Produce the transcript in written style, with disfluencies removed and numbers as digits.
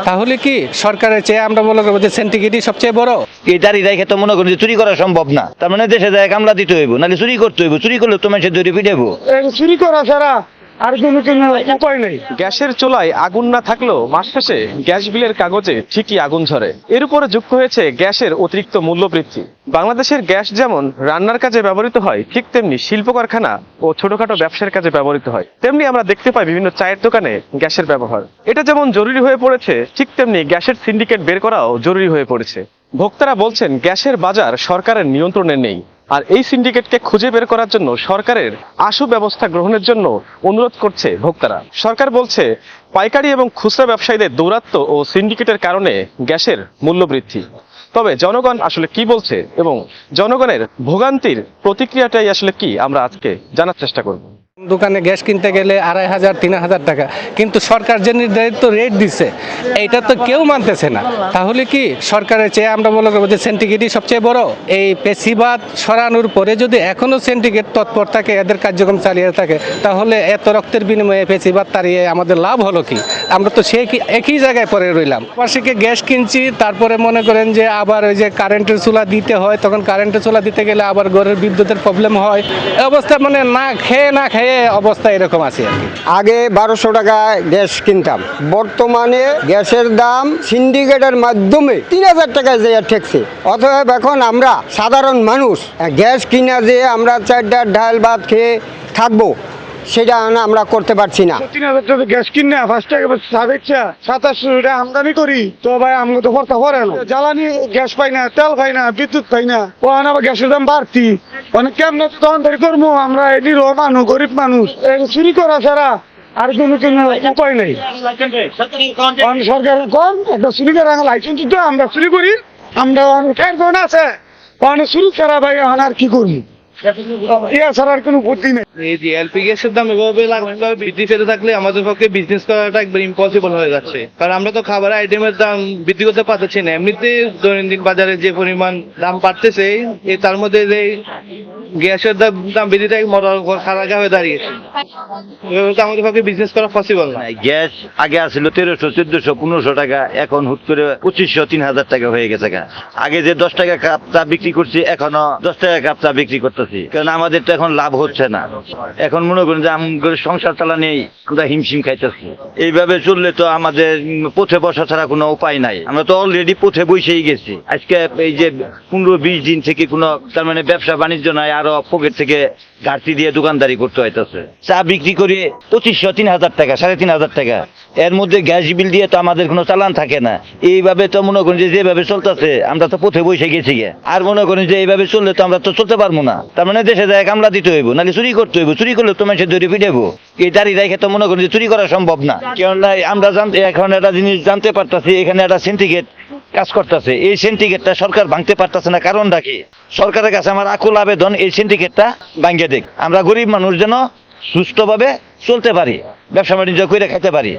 তাহলে কি সরকারের চেয়ে আমরা মনে করবো যে সিন্ডিকেটই সবচেয়ে বড়? এই দাঁড়িয়ে রেখে তো মনে করেন যে চুরি করা সম্ভব না, তার মানে দেশে যায় কামলা দিতে হইব, নাহলে চুরি করতে হইব, চুরি করলে তো মানুষের ধরে পিটাবো। চুরি করা ছাড়া আর কোনো উপায় নেই। গ্যাসের চুলায় আগুন না থাকলেও মাস শেষে গ্যাস বিলের কাগজে ঠিকই আগুন ঝরে। এর উপরে যুক্ত হয়েছে গ্যাসের অতিরিক্ত মূল্য বৃদ্ধি। বাংলাদেশের গ্যাস যেমন রান্নার কাজে ব্যবহৃত হয়, ঠিক তেমনি শিল্প কারখানা ও ছোটখাটো ব্যবসার কাজে ব্যবহৃত হয়। তেমনি আমরা দেখতে পাই বিভিন্ন চায়ের দোকানে গ্যাসের ব্যবহার। এটা যেমন জরুরি হয়ে পড়েছে, ঠিক তেমনি গ্যাসের সিন্ডিকেট বের করাও জরুরি হয়ে পড়েছে। ভোক্তারা বলছেন গ্যাসের বাজার সরকারের নিয়ন্ত্রণে নেই, আর এই সিন্ডিকেটকে খুঁজে বের করার জন্য সরকারের আশু ব্যবস্থা গ্রহণের জন্য অনুরোধ করছে ভোক্তারা। সরকার বলছে পাইকারি এবং খুচরা ব্যবসায়ীদের দৌরাত্ম্য ও সিন্ডিকেটের কারণে গ্যাসের মূল্য বৃদ্ধি। তবে জনগণ আসলে কি বলছে এবং জনগণের ভোগান্তির প্রতিক্রিয়াটাই আসলে কি, আমরা আজকে জানার চেষ্টা করব। দোকানে গ্যাস কিনতে গেলে 2,500 3,000 টাকা, কিন্তু সরকার যে নির্ধারিত রেট দিচ্ছে এইটা তো কেউ মানতেছে না। তাহলে কি সরকারের চেয়ে আমরা মনে করবো যে সিন্ডিকেটই সবচেয়ে বড়? এই পেশিবাদ সরানোর পরে যদি এখনো সিন্ডিকেট তৎপর থাকে, এদের কার্যক্রম চালিয়ে থাকে, তাহলে এত রক্তের বিনিময়ে পেশিবাদ তাড়িয়ে আমাদের লাভ হলো কি? আমরা তো সে একই জায়গায় পরে রইলাম। পাশে গ্যাস কিনছি, তারপরে মনে করেন যে আবার ওই যে কারেন্টের চুলা দিতে হয়, তখন কারেন্টের চুলা দিতে গেলে আবার ঘরের বিদ্যুতের প্রবলেম হয়। এই অবস্থা মানে না খেয়ে অবস্থা এরকম আছে আর কি। আগে 1200 টাকায় গ্যাস কিনতাম, বর্তমানে গ্যাসের দাম সিন্ডিকেটের মাধ্যমে 3000 টাকায় যে ঠেকছে। অতএব এখন আমরা সাধারণ মানুষ গ্যাস কিনা যে আমরা 4টা ডাল ভাত খেয়ে থাকবো, সেটা আমরা করতে পারছি না। 3000 টাকা গ্যাস কিনে ফার্স্ট টাকা 2700 টাকা আমদানি করি, তো ভাই আমাকে তো ভর্তা পড়ে না। জ্বালানি গ্যাস পাই না, তেল পাই না, বিদ্যুৎ পাই না, ও আবার গ্যাসের দাম বাড়তি। অনেক কেমন দোকানদারি করবো আমরা, নিরহ মানুষ, গরিব মানুষ, চুরি করা ছাড়া আর কোনো উপায় নেই। সরকার কম একটা চুরি করা লাইসেন্স দিতে, আমরা চুরি করি, আমরা অনেক আছে অনেক চুরি ছাড়া ভাই এখন আর কি করবো, ইয়া ছাড়া আর কোনো বুদ্ধি নেই। এই যে এলপি গ্যাসের দাম এভাবে বৃদ্ধি পেতে থাকলে আমাদের পক্ষে বিজনেস করাটা একবার ইম্পসিবল হয়ে যাচ্ছে। কারণ আমরা তো খাবার আইটেমের দাম বৃদ্ধি করতে পারতেছি না। এমনিতে দৈনন্দিন বাজারে যে পরিমাণ দাম বাড়তেছে, তার মধ্যে যে গ্যাসের দাম বৃদ্ধিটা খারাপ হয়ে দাঁড়িয়েছে। এভাবে তো আমাদের পক্ষে বিজনেস করা পসিবল না। গ্যাস আগে আসছিল 1300 1400 1500 টাকা, এখন হুট করে 2500 3000 টাকা হয়ে গেছে। আগে যে 10 টাকা কাপ চা বিক্রি করছি, এখনো 10 টাকা কাপ চা বিক্রি করতেছি, কারণ আমাদের তো এখন লাভ হচ্ছে না। এখন মনে করেন যে আমাদের সংসার চালানি আমরা হিমশিম খাইতেছি। এইভাবে চললে তো আমাদের পথে বসা ছাড়া কোনো উপায় নাই। আমরা তো অলরেডি পথে বসেই গেছি। আজকে এই যে 15-20 দিন থেকে কোনো তার মানে ব্যবসা বাণিজ্য নাই, আরো পকেট থেকে ঘাটতি দিয়ে দোকানদারি করতে হইতেছে। চা বিক্রি করে 2500 3000 টাকা 3500 টাকা, এর মধ্যে গ্যাস বিল দিয়ে তো আমাদের কোনো চালান থাকে না। এইভাবে তো মনে করেন যে যেভাবে চলতেছে আমরা তো পথে বসে গেছি। আর মনে করেন যে এইভাবে চললে তো আমরা তো চলতে পারবো না, তার মানে দেশে যায় কামলা দিতে হইব, নাহলে চুরি করতে হইব, চুরি করলে তো মানুষের ধরে পিটাবো। এই দাঁড়িয়ে রেখে তো মনে করেন যে চুরি করা সম্ভব না। কেননা আমরা এখন একটা জিনিস জানতে পারতাছি, এখানে একটা সিন্ডিকেট কাজ করতেছে। এই সিন্ডিকেটটা সরকার ভাঙতে পারতেছে না, কারণটা কি? সরকারের কাছে আমার আকুল আবেদন, এই সিন্ডিকেটটা ভাঙিয়ে দেখ, আমরা গরিব মানুষ যেন সুস্থভাবে চলতে পারি, ব্যবসা বাণিজ্য করে খেতে পারি।